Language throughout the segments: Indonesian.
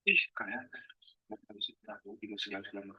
Ih, kayak nggak bisa tahu tiga segala.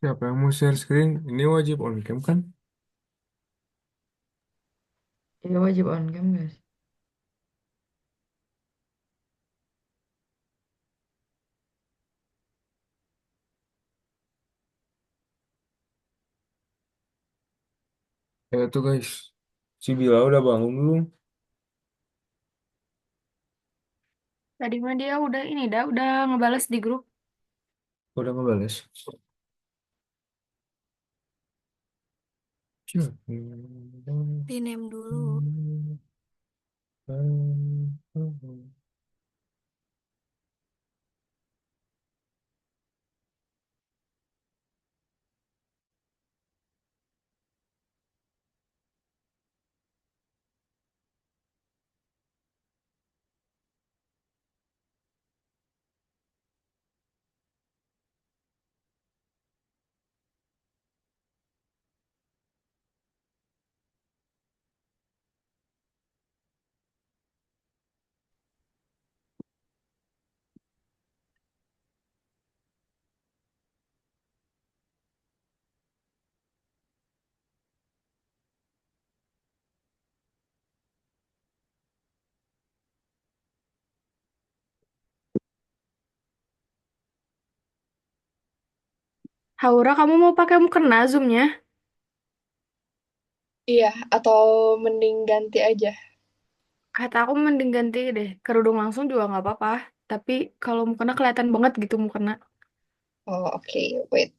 Siapa yang mau share screen? Ini wajib on cam kan? Ya wajib on cam guys. Ya tuh guys, si Bila udah bangun belum? Tadi mah dia udah ini udah ngebales di grup. Udah ngebales. Cih. Di name dulu. Haura, kamu mau pakai mukena Zoom-nya? Iya, atau mending ganti aja. Kata aku mending ganti deh. Kerudung langsung juga nggak apa-apa. Tapi kalau mukena kelihatan banget gitu mukena. Oh, oke. Wait.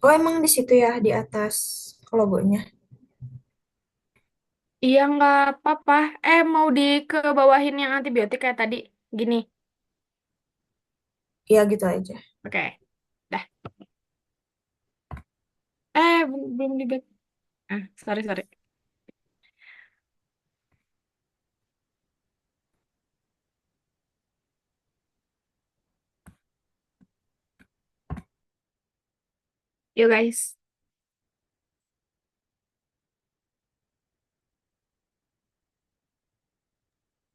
Oh, emang di situ ya, di atas logonya. Iya nggak apa-apa. Mau ke bawahin yang antibiotik kayak tadi. Gini. Iya, gitu aja. Oke. Dah. Belum di back. Sorry, sorry. Yuk guys.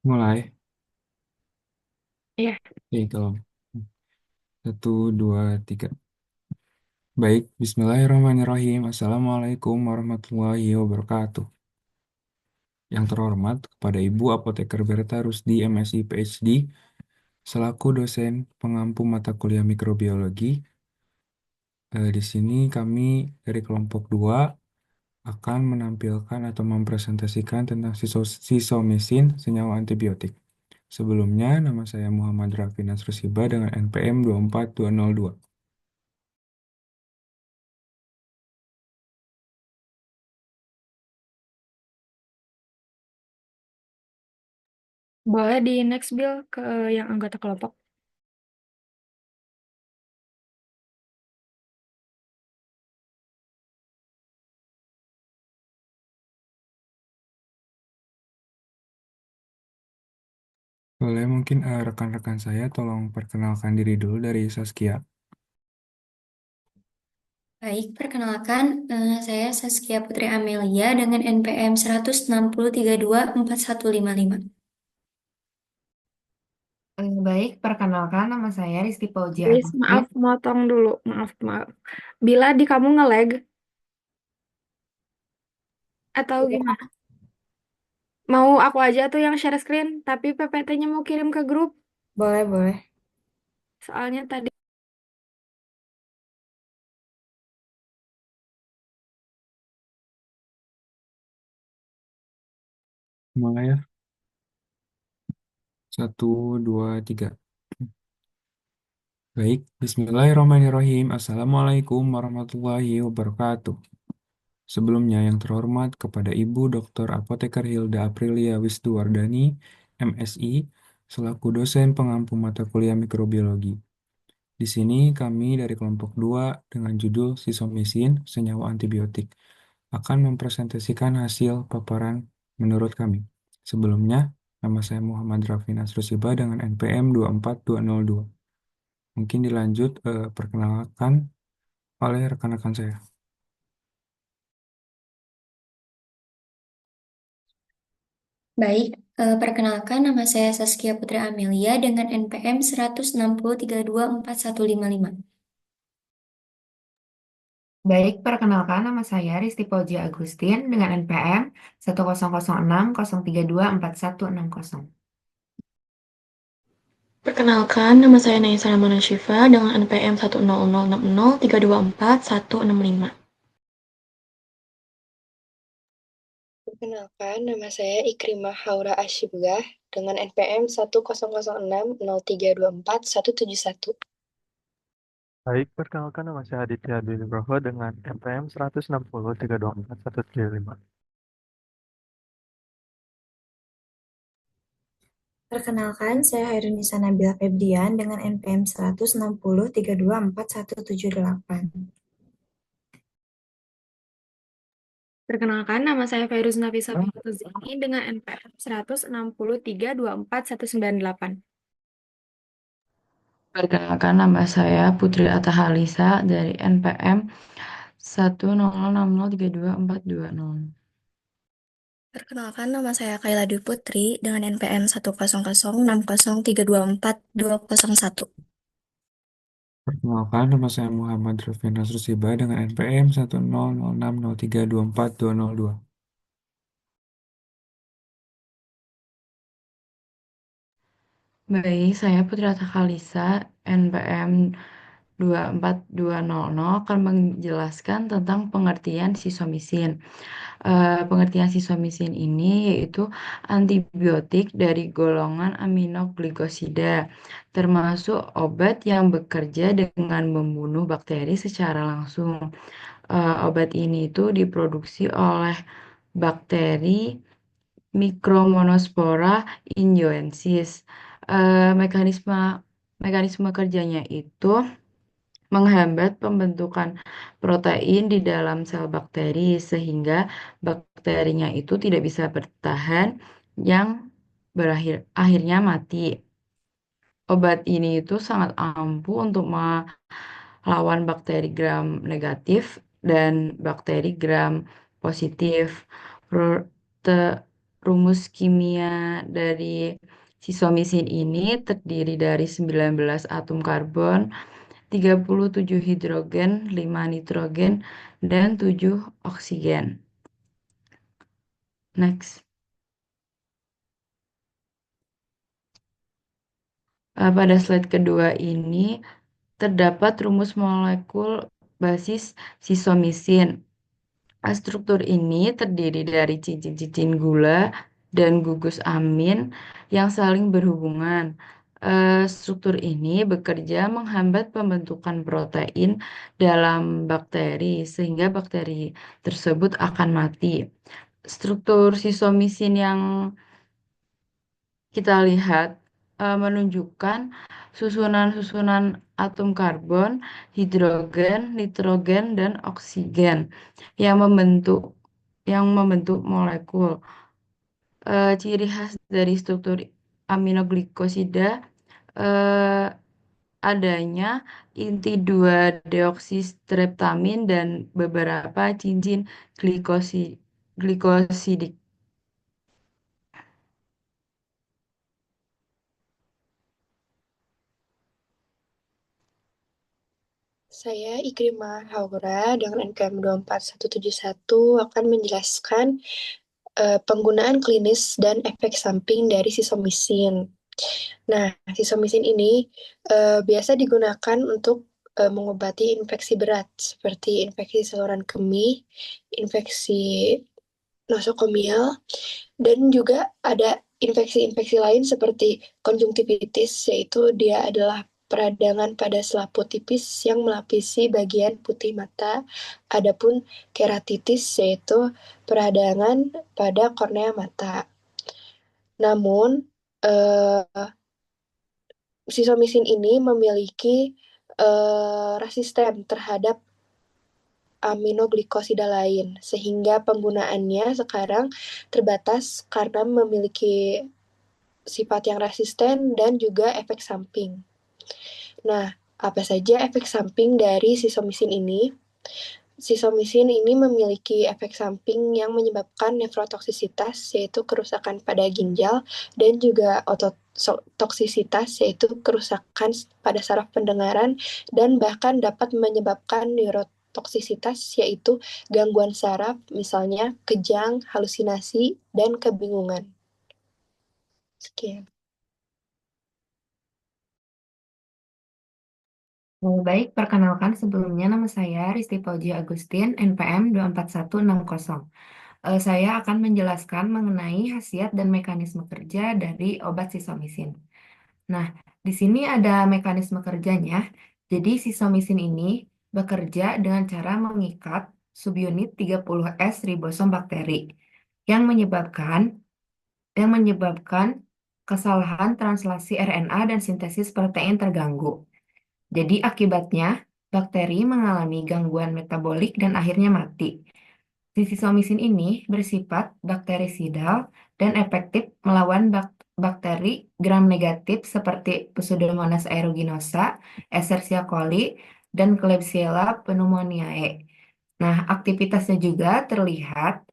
Mulai. Iya. Oke, tolong. Satu, dua, tiga. Baik, Bismillahirrahmanirrahim. Assalamualaikum warahmatullahi wabarakatuh. Yang terhormat kepada Ibu Apoteker Berta Rusdi, MSI, PhD, selaku dosen pengampu mata kuliah mikrobiologi. Di sini kami dari kelompok 2 akan menampilkan atau mempresentasikan tentang sisomisin, senyawa antibiotik. Sebelumnya, nama saya Muhammad Raffi Nasrusiba dengan NPM 24202. Boleh di next bill ke yang anggota kelompok. Boleh mungkin rekan-rekan saya tolong perkenalkan diri dulu dari Saskia. Baik, perkenalkan, saya Saskia Putri Amelia dengan NPM 160324155. Baik, perkenalkan nama saya Risti Fauzia Guys, Agustin. maaf, motong dulu. Maaf, maaf. Bila di kamu nge-lag atau gimana? Mau aku aja tuh yang share screen, tapi PPT-nya mau kirim ke grup. Boleh, boleh. Soalnya tadi Mulai ya. Satu, dua, tiga. Baik, Bismillahirrahmanirrahim. Assalamualaikum warahmatullahi wabarakatuh. Sebelumnya yang terhormat kepada Ibu Dr. Apoteker Hilda Aprilia Wisduwardani, MSI, selaku dosen pengampu mata kuliah mikrobiologi. Di sini kami dari kelompok 2 dengan judul Sisomisin, senyawa antibiotik, akan mempresentasikan hasil paparan menurut kami. Sebelumnya, nama saya Muhammad Raffi Nasrusiba dengan NPM 24202. Mungkin dilanjut perkenalkan oleh rekan-rekan saya. Baik, perkenalkan nama saya Saskia Putri Amelia dengan NPM 160324155. Baik, perkenalkan nama saya Risti Fauzia Agustin dengan NPM 1006063244160. Perkenalkan, nama saya Naisa Ramana Syifa dengan NPM 10060324165. Perkenalkan, nama saya Ikrimah Haura Asyibgah dengan NPM 1006063244171. Baik, perkenalkan nama saya Aditya Dwi Nugroho dengan NPM 160324175. Perkenalkan, saya Hairunisa Nabila Febrian dengan NPM 160324178. perkenalkan nama saya Fairuz Nafisa Fitruzini dengan NPM 163244198. Perkenalkan, nama saya Putri Atta Halisa dari NPM 10060324220. Perkenalkan, nama saya Kaila Dwi Putri dengan NPM 1006063242201. Perkenalkan, nama saya Muhammad Raffi Nasrusiba dengan NPM 10060632422. Baik, saya Putri Atta Halisa, NPM 24.200 akan menjelaskan tentang pengertian sisomisin. Pengertian sisomisin ini yaitu antibiotik dari golongan aminoglikosida, termasuk obat yang bekerja dengan membunuh bakteri secara langsung. Obat ini itu diproduksi oleh bakteri Micromonospora injoensis. Mekanisme kerjanya itu menghambat pembentukan protein di dalam sel bakteri sehingga bakterinya itu tidak bisa bertahan yang akhirnya mati. Obat ini itu sangat ampuh untuk melawan bakteri gram negatif dan bakteri gram positif. Rumus kimia dari sisomisin ini terdiri dari 19 atom karbon, 37 hidrogen, 5 nitrogen, dan 7 oksigen. Next. Pada slide kedua ini terdapat rumus molekul basis sisomisin. Struktur ini terdiri dari cincin-cincin gula dan gugus amin yang saling berhubungan. Struktur ini bekerja menghambat pembentukan protein dalam bakteri sehingga bakteri tersebut akan mati. Struktur sisomisin yang kita lihat menunjukkan susunan-susunan atom karbon, hidrogen, nitrogen, dan oksigen yang membentuk molekul. Ciri khas dari struktur aminoglikosida adanya inti 2-deoksistreptamin dan beberapa cincin glikosidik. Saya Ikrimah Haura dengan NKM 24171 akan menjelaskan penggunaan klinis dan efek samping dari sisomisin. Nah, sisomisin ini biasa digunakan untuk mengobati infeksi berat seperti infeksi saluran kemih, infeksi nosokomial, dan juga ada infeksi-infeksi lain seperti konjungtivitis, yaitu dia adalah peradangan pada selaput tipis yang melapisi bagian putih mata. Adapun keratitis yaitu peradangan pada kornea mata. Namun, sisomisin ini memiliki resisten terhadap aminoglikosida lain, sehingga penggunaannya sekarang terbatas karena memiliki sifat yang resisten dan juga efek samping. Nah, apa saja efek samping dari sisomisin ini? Sisomisin ini memiliki efek samping yang menyebabkan nefrotoksisitas, yaitu kerusakan pada ginjal, dan juga ototoksisitas, yaitu kerusakan pada saraf pendengaran, dan bahkan dapat menyebabkan neurotoksisitas, yaitu gangguan saraf, misalnya kejang, halusinasi, dan kebingungan. Sekian. Baik, perkenalkan sebelumnya nama saya Risti Fauji Agustin, NPM 24160. Saya akan menjelaskan mengenai khasiat dan mekanisme kerja dari obat sisomisin. Nah, di sini ada mekanisme kerjanya. Jadi sisomisin ini bekerja dengan cara mengikat subunit 30S ribosom bakteri yang menyebabkan kesalahan translasi RNA dan sintesis protein terganggu. Jadi akibatnya bakteri mengalami gangguan metabolik dan akhirnya mati. Sisomisin ini bersifat bakterisidal dan efektif melawan bakteri gram negatif seperti Pseudomonas aeruginosa, Escherichia coli, dan Klebsiella pneumoniae. Nah, aktivitasnya juga terlihat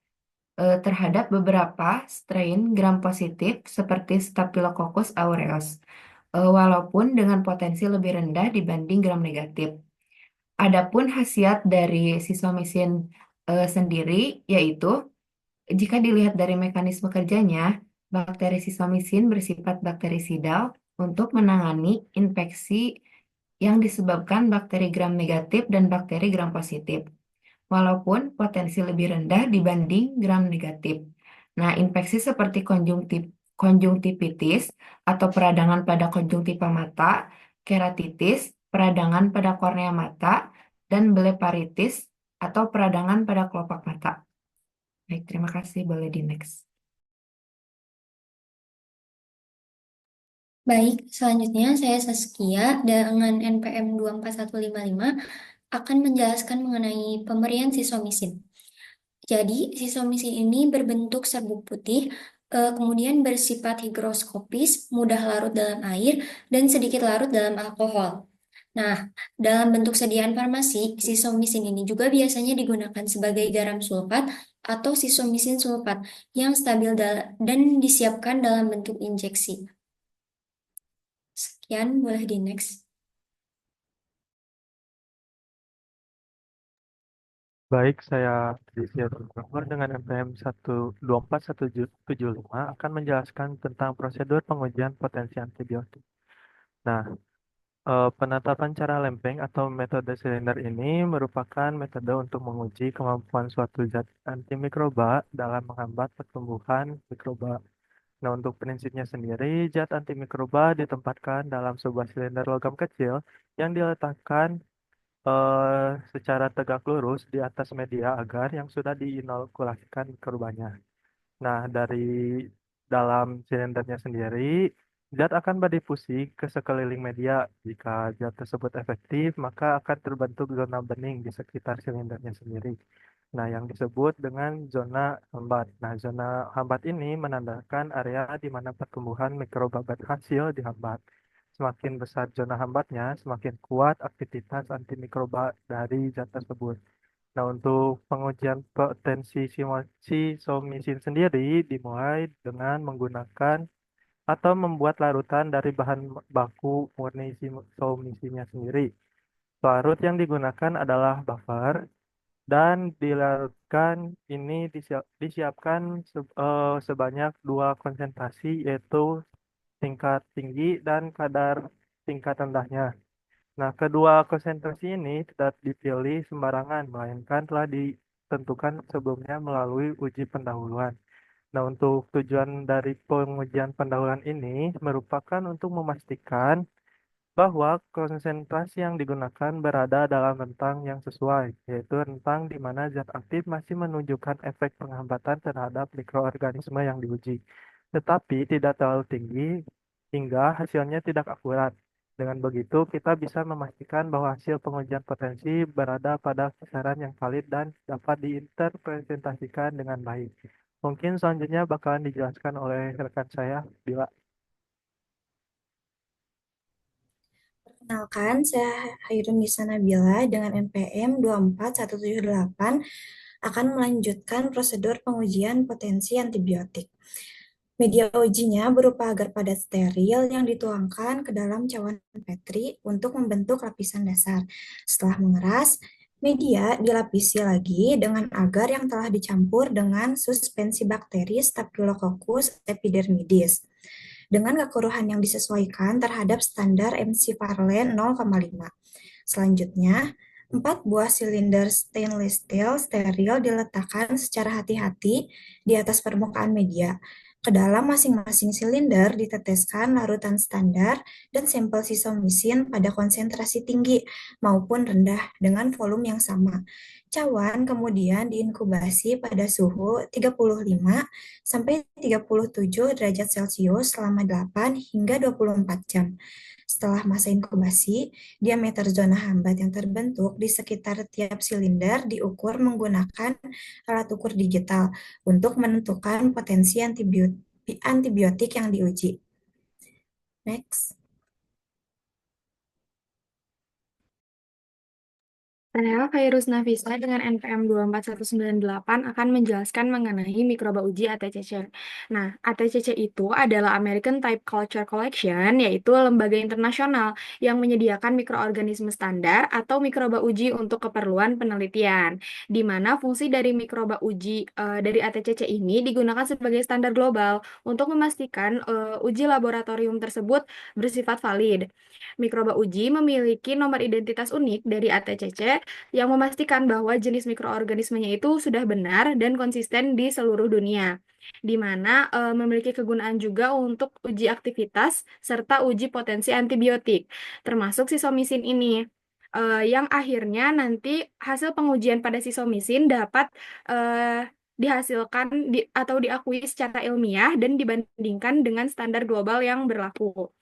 terhadap beberapa strain gram positif seperti Staphylococcus aureus, walaupun dengan potensi lebih rendah dibanding gram negatif. Adapun khasiat dari sisomisin sendiri yaitu jika dilihat dari mekanisme kerjanya, bakteri sisomisin bersifat bakterisidal untuk menangani infeksi yang disebabkan bakteri gram negatif dan bakteri gram positif, walaupun potensi lebih rendah dibanding gram negatif. Nah, infeksi seperti konjungtivitis atau peradangan pada konjungtiva mata, keratitis, peradangan pada kornea mata, dan bleparitis atau peradangan pada kelopak mata. Baik, terima kasih. Boleh di next. Baik, selanjutnya saya Saskia dengan NPM 24155 akan menjelaskan mengenai pemberian sisomisin. Jadi, sisomisin ini berbentuk serbuk putih, kemudian bersifat higroskopis, mudah larut dalam air, dan sedikit larut dalam alkohol. Nah, dalam bentuk sediaan farmasi, sisomisin ini juga biasanya digunakan sebagai garam sulfat atau sisomisin sulfat yang stabil dan disiapkan dalam bentuk injeksi. Sekian, boleh di next. Baik, saya Aditya Nugroho dengan NPM 1241775 akan menjelaskan tentang prosedur pengujian potensi antibiotik. Nah, penetapan cara lempeng atau metode silinder ini merupakan metode untuk menguji kemampuan suatu zat antimikroba dalam menghambat pertumbuhan mikroba. Nah, untuk prinsipnya sendiri, zat antimikroba ditempatkan dalam sebuah silinder logam kecil yang diletakkan secara tegak lurus di atas media agar yang sudah diinokulasikan mikrobanya. Nah, dari dalam silindernya sendiri, zat akan berdifusi ke sekeliling media. Jika zat tersebut efektif, maka akan terbentuk zona bening di sekitar silindernya sendiri. Nah, yang disebut dengan zona hambat. Nah, zona hambat ini menandakan area di mana pertumbuhan mikroba berhasil dihambat. Semakin besar zona hambatnya, semakin kuat aktivitas antimikroba dari zat tersebut. Nah, untuk pengujian potensi sisomisin sendiri dimulai dengan menggunakan atau membuat larutan dari bahan baku murni sisomisinnya sendiri. Larut yang digunakan adalah buffer dan dilarutkan ini disiapkan sebanyak dua konsentrasi yaitu tingkat tinggi dan kadar tingkat rendahnya. Nah, kedua konsentrasi ini tidak dipilih sembarangan, melainkan telah ditentukan sebelumnya melalui uji pendahuluan. Nah, untuk tujuan dari pengujian pendahuluan ini merupakan untuk memastikan bahwa konsentrasi yang digunakan berada dalam rentang yang sesuai, yaitu rentang di mana zat aktif masih menunjukkan efek penghambatan terhadap mikroorganisme yang diuji, tetapi tidak terlalu tinggi hingga hasilnya tidak akurat. Dengan begitu, kita bisa memastikan bahwa hasil pengujian potensi berada pada kisaran yang valid dan dapat diinterpretasikan dengan baik. Mungkin selanjutnya bakalan dijelaskan oleh rekan saya, Bila. Perkenalkan, saya Hairun Nisa Nabila dengan NPM 24178 akan melanjutkan prosedur pengujian potensi antibiotik. Media ujinya berupa agar padat steril yang dituangkan ke dalam cawan Petri untuk membentuk lapisan dasar. Setelah mengeras, media dilapisi lagi dengan agar yang telah dicampur dengan suspensi bakteri Staphylococcus epidermidis dengan kekeruhan yang disesuaikan terhadap standar McFarlane 0,5. Selanjutnya, 4 buah silinder stainless steel steril diletakkan secara hati-hati di atas permukaan media. Ke dalam masing-masing silinder diteteskan larutan standar dan sampel sisomisin pada konsentrasi tinggi maupun rendah dengan volume yang sama. Cawan kemudian diinkubasi pada suhu 35 sampai 37 derajat Celcius selama 8 hingga 24 jam. Setelah masa inkubasi, diameter zona hambat yang terbentuk di sekitar tiap silinder diukur menggunakan alat ukur digital untuk menentukan potensi antibiotik yang diuji. Next. Saya Virus Nafisa dengan NPM 24198 akan menjelaskan mengenai mikroba uji ATCC. Nah, ATCC itu adalah American Type Culture Collection, yaitu lembaga internasional yang menyediakan mikroorganisme standar atau mikroba uji untuk keperluan penelitian, di mana fungsi dari mikroba uji dari ATCC ini digunakan sebagai standar global untuk memastikan uji laboratorium tersebut bersifat valid. Mikroba uji memiliki nomor identitas unik dari ATCC yang memastikan bahwa jenis mikroorganismenya itu sudah benar dan konsisten di seluruh dunia, di mana memiliki kegunaan juga untuk uji aktivitas serta uji potensi antibiotik, termasuk sisomisin ini. Yang akhirnya nanti hasil pengujian pada sisomisin dapat dihasilkan atau diakui secara ilmiah dan dibandingkan dengan standar global yang berlaku.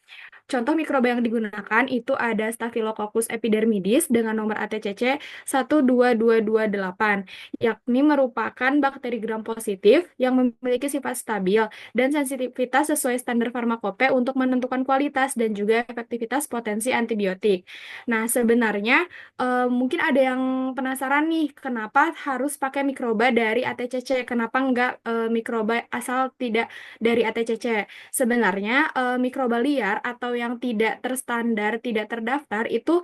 Contoh mikroba yang digunakan itu ada Staphylococcus epidermidis dengan nomor ATCC 12228, yakni merupakan bakteri gram positif yang memiliki sifat stabil dan sensitivitas sesuai standar farmakope untuk menentukan kualitas dan juga efektivitas potensi antibiotik. Nah, sebenarnya mungkin ada yang penasaran nih, kenapa harus pakai mikroba dari ATCC, kenapa enggak mikroba asal tidak dari ATCC? Sebenarnya mikroba liar atau yang tidak terstandar, tidak terdaftar itu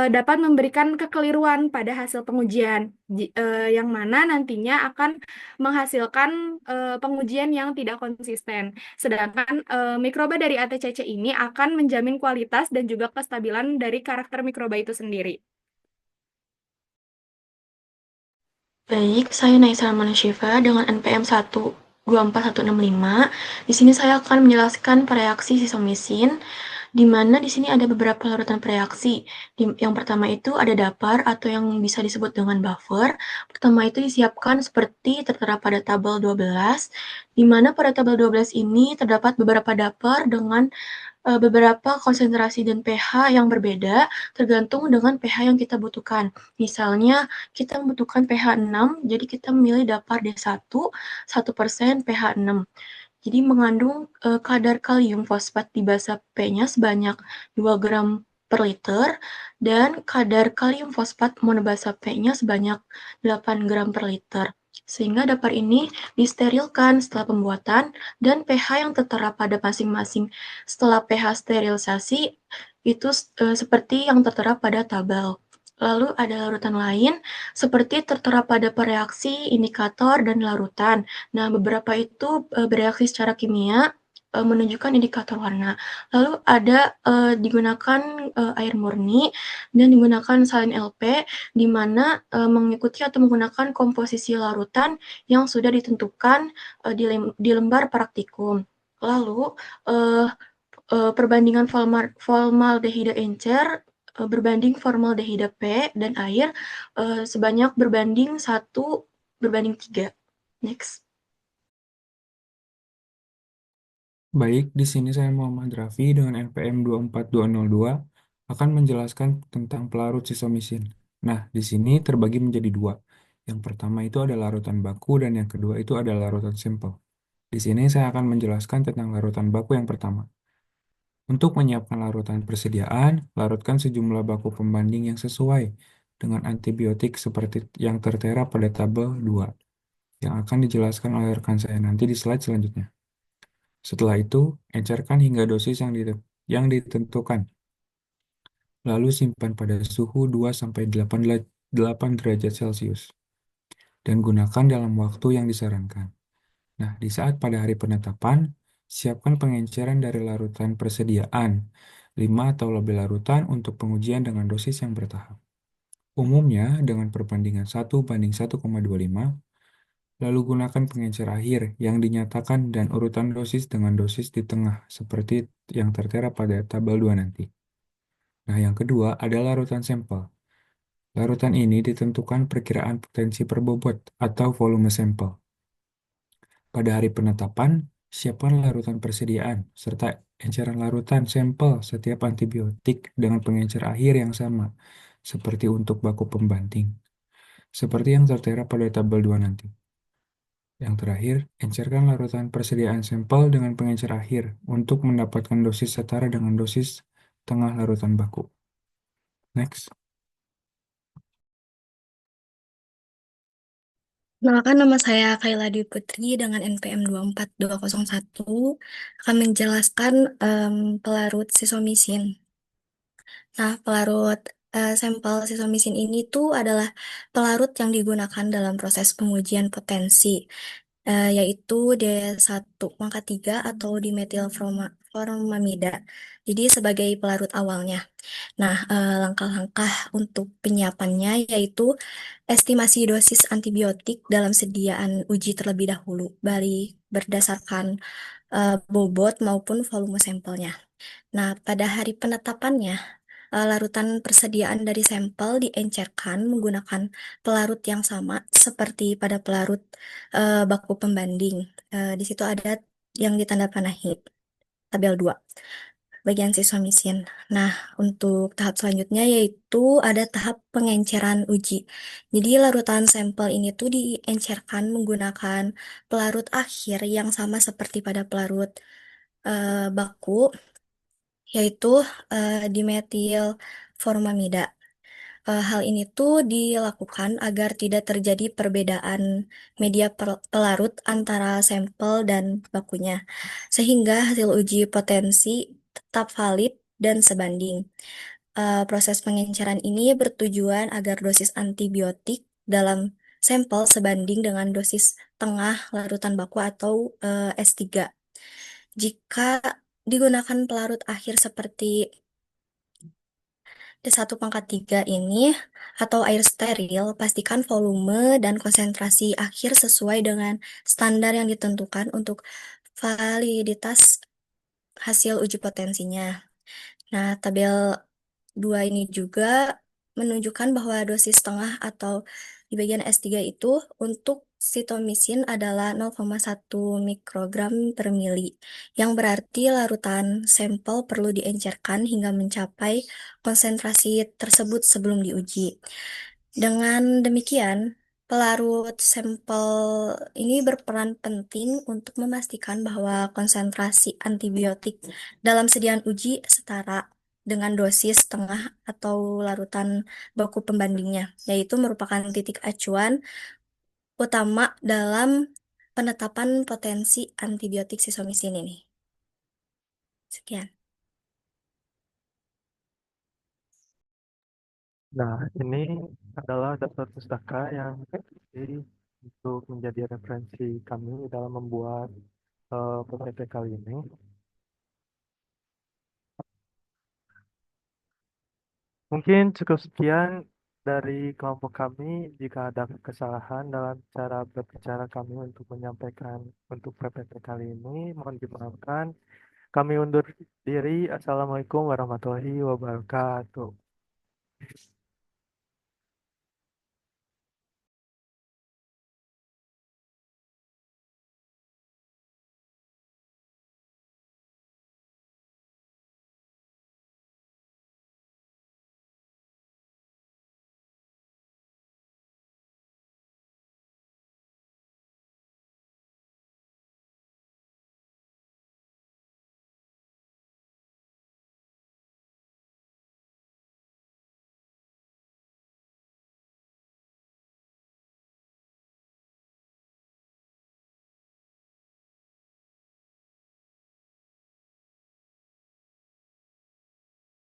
dapat memberikan kekeliruan pada hasil pengujian, yang mana nantinya akan menghasilkan pengujian yang tidak konsisten. Sedangkan mikroba dari ATCC ini akan menjamin kualitas dan juga kestabilan dari karakter mikroba itu sendiri. Baik, saya Naisa Syifa dengan NPM 124165. Di sini saya akan menjelaskan reaksi sisomisin, di mana di sini ada beberapa larutan reaksi. Yang pertama itu ada dapar atau yang bisa disebut dengan buffer. Pertama itu disiapkan seperti tertera pada tabel 12, di mana pada tabel 12 ini terdapat beberapa dapar dengan beberapa konsentrasi dan pH yang berbeda tergantung dengan pH yang kita butuhkan. Misalnya, kita membutuhkan pH 6, jadi kita memilih dapar D1, 1% pH 6. Jadi mengandung kadar kalium fosfat di basa P-nya sebanyak 2 gram per liter, dan kadar kalium fosfat monobasa P-nya sebanyak 8 gram per liter. Sehingga dapar ini disterilkan setelah pembuatan dan pH yang tertera pada masing-masing setelah pH sterilisasi itu seperti yang tertera pada tabel. Lalu ada larutan lain seperti tertera pada pereaksi, indikator, dan larutan. Nah, beberapa itu bereaksi secara kimia menunjukkan indikator warna. Lalu ada digunakan air murni dan digunakan salin LP, di mana mengikuti atau menggunakan komposisi larutan yang sudah ditentukan di lembar praktikum. Lalu perbandingan formaldehida encer berbanding formaldehida P dan air sebanyak berbanding 1:3. Next. Baik, di sini saya Muhammad Rafi dengan NPM 24202 akan menjelaskan tentang pelarut sisomisin. Nah, di sini terbagi menjadi dua. Yang pertama itu ada larutan baku dan yang kedua itu ada larutan sampel. Di sini saya akan menjelaskan tentang larutan baku yang pertama. Untuk menyiapkan larutan persediaan, larutkan sejumlah baku pembanding yang sesuai dengan antibiotik seperti yang tertera pada tabel 2, yang akan dijelaskan oleh rekan saya nanti di slide selanjutnya. Setelah itu, encerkan hingga dosis yang ditentukan. Lalu simpan pada suhu 2-8 derajat Celcius. Dan gunakan dalam waktu yang disarankan. Nah, di saat pada hari penetapan, siapkan pengenceran dari larutan persediaan, 5 atau lebih larutan untuk pengujian dengan dosis yang bertahap. Umumnya dengan perbandingan 1:1,25, lalu gunakan pengencer akhir yang dinyatakan dan urutan dosis dengan dosis di tengah seperti yang tertera pada tabel 2 nanti. Nah, yang kedua adalah larutan sampel. Larutan ini ditentukan perkiraan potensi per bobot atau volume sampel. Pada hari penetapan, siapkan larutan persediaan serta enceran larutan sampel setiap antibiotik dengan pengencer akhir yang sama, seperti untuk baku pembanding, seperti yang tertera pada tabel 2 nanti. Yang terakhir, encerkan larutan persediaan sampel dengan pengencer akhir untuk mendapatkan dosis setara dengan dosis tengah larutan baku. Next. Kenalkan nama saya Kaila Dwi Putri dengan NPM 24201 akan menjelaskan pelarut sisomisin. Nah, pelarut sampel sisomisin ini tuh adalah pelarut yang digunakan dalam proses pengujian potensi, yaitu D1,3 atau dimetilformamida. Jadi sebagai pelarut awalnya. Nah, langkah-langkah untuk penyiapannya yaitu estimasi dosis antibiotik dalam sediaan uji terlebih dahulu, berdasarkan bobot maupun volume sampelnya. Nah, pada hari penetapannya, larutan persediaan dari sampel diencerkan menggunakan pelarut yang sama seperti pada pelarut baku pembanding. Di situ ada yang ditandatangani, tabel 2 bagian sisomisin. Nah, untuk tahap selanjutnya yaitu ada tahap pengenceran uji. Jadi larutan sampel ini tuh diencerkan menggunakan pelarut akhir yang sama seperti pada pelarut baku, yaitu dimetil formamida. Hal ini tuh dilakukan agar tidak terjadi perbedaan media pelarut antara sampel dan bakunya, sehingga hasil uji potensi tetap valid dan sebanding. Proses pengenceran ini bertujuan agar dosis antibiotik dalam sampel sebanding dengan dosis tengah larutan baku atau S3. Jika digunakan pelarut akhir seperti D1,3 ini atau air steril, pastikan volume dan konsentrasi akhir sesuai dengan standar yang ditentukan untuk validitas hasil uji potensinya. Nah, tabel 2 ini juga menunjukkan bahwa dosis setengah atau di bagian S3 itu untuk sitomisin adalah 0,1 mikrogram per mili, yang berarti larutan sampel perlu diencerkan hingga mencapai konsentrasi tersebut sebelum diuji. Dengan demikian, pelarut sampel ini berperan penting untuk memastikan bahwa konsentrasi antibiotik dalam sediaan uji setara dengan dosis setengah atau larutan baku pembandingnya, yaitu merupakan titik acuan utama dalam penetapan potensi antibiotik sisomisin ini. Sekian. Nah, ini adalah daftar pustaka yang untuk menjadi referensi kami dalam membuat PPT kali ini. Mungkin cukup sekian dari kelompok kami. Jika ada kesalahan dalam cara berbicara kami untuk menyampaikan untuk PPT kali ini, mohon dimaafkan. Kami undur diri. Assalamualaikum warahmatullahi wabarakatuh.